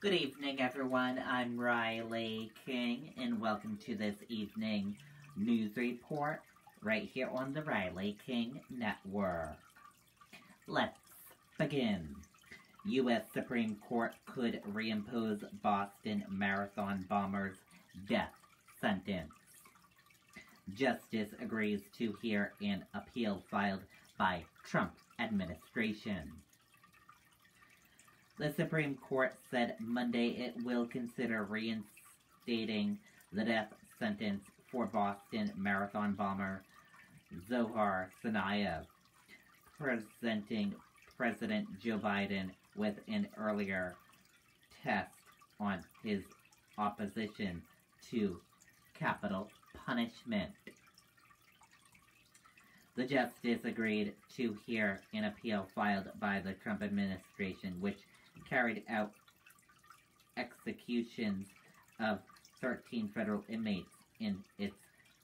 Good evening, everyone. I'm Riley King, and welcome to this evening news report right here on the Riley King Network. Let's begin. U.S. Supreme Court could reimpose Boston Marathon bomber's death sentence. Justice agrees to hear an appeal filed by Trump administration. The Supreme Court said Monday it will consider reinstating the death sentence for Boston Marathon bomber Zohar Tsarnaev, presenting President Joe Biden with an earlier test on his opposition to capital punishment. The justice agreed to hear an appeal filed by the Trump administration, which carried out executions of 13 federal inmates in its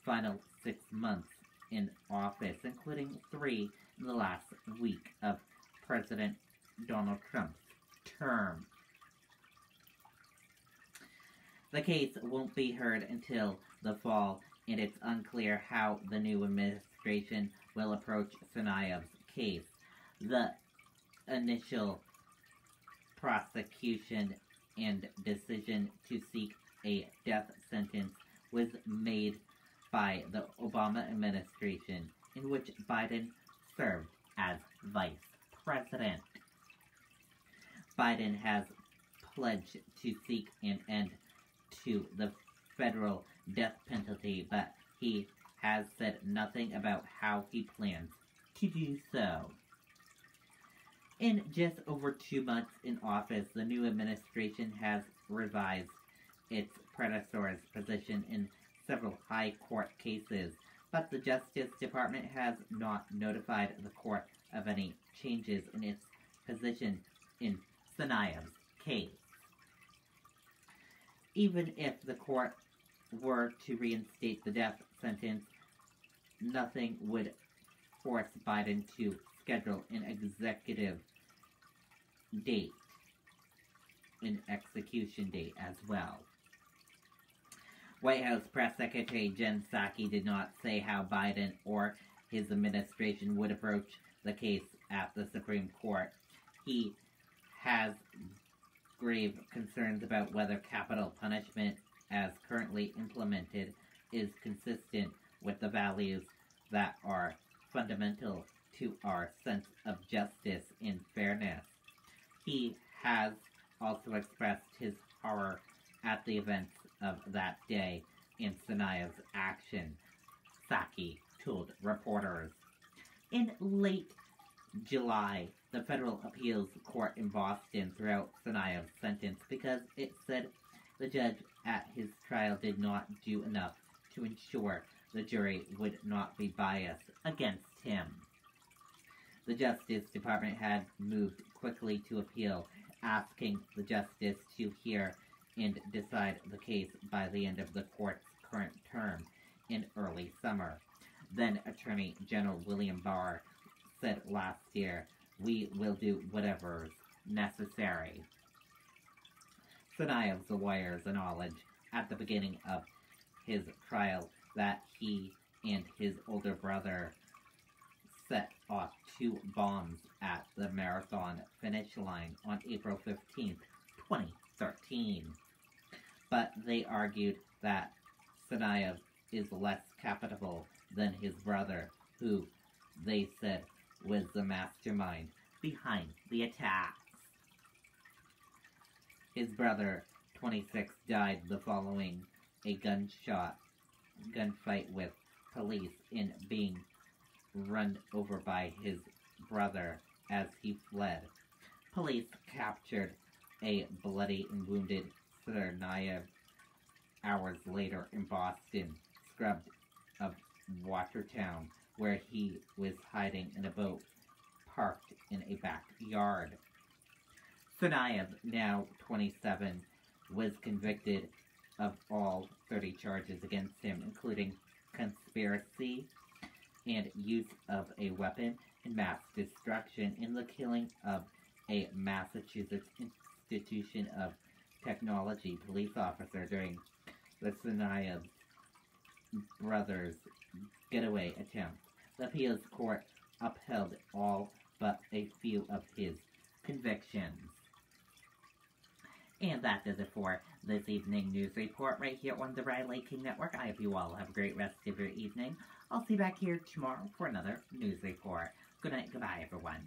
final 6 months in office, including 3 in the last week of President Donald Trump's term. The case won't be heard until the fall, and it's unclear how the new administration will approach Tsarnaev's case. The initial prosecution and decision to seek a death sentence was made by the Obama administration, in which Biden served as vice president. Biden has pledged to seek an end to the federal death penalty, but he has said nothing about how he plans to do so. In just over 2 months in office, the new administration has revised its predecessor's position in several high court cases, but the Justice Department has not notified the court of any changes in its position in Tsarnaev's case. Even if the court were to reinstate the death sentence, nothing would force Biden to schedule an execution date as well. White House Press Secretary Jen Psaki did not say how Biden or his administration would approach the case at the Supreme Court. He has grave concerns about whether capital punishment as currently implemented is consistent with the values that are fundamental to our sense of justice and fairness. He has also expressed his horror at the events of that day and Tsarnaev's action, Psaki told reporters. In late July, the Federal Appeals Court in Boston threw out Tsarnaev's sentence because it said the judge at his trial did not do enough to ensure the jury would not be biased against him. The Justice Department had moved quickly to appeal, asking the justice to hear and decide the case by the end of the court's current term in early summer. Then Attorney General William Barr said last year, "We will do whatever's necessary." Tsarnaev's lawyers acknowledged at the beginning of his trial that he and his older brother set off 2 bombs at the marathon finish line on April 15, 2013. But they argued that Tsarnaev is less capable than his brother, who they said was the mastermind behind the attacks. His brother, 26, died the following a gunfight with police in being run over by his brother as he fled. Police captured a bloody and wounded Tsarnaev hours later in Boston, suburb of Watertown, where he was hiding in a boat parked in a backyard. Tsarnaev, now 27, was convicted of all 30 charges against him, including conspiracy and use of a weapon and mass destruction in the killing of a Massachusetts institution of technology police officer during the Sinai brothers' getaway attempt. The appeals court upheld all but a few of his convictions. And that does it for this evening news report right here on the Riley King Network. I hope you all have a great rest of your evening. I'll see you back here tomorrow for another news report. Good night, goodbye, everyone.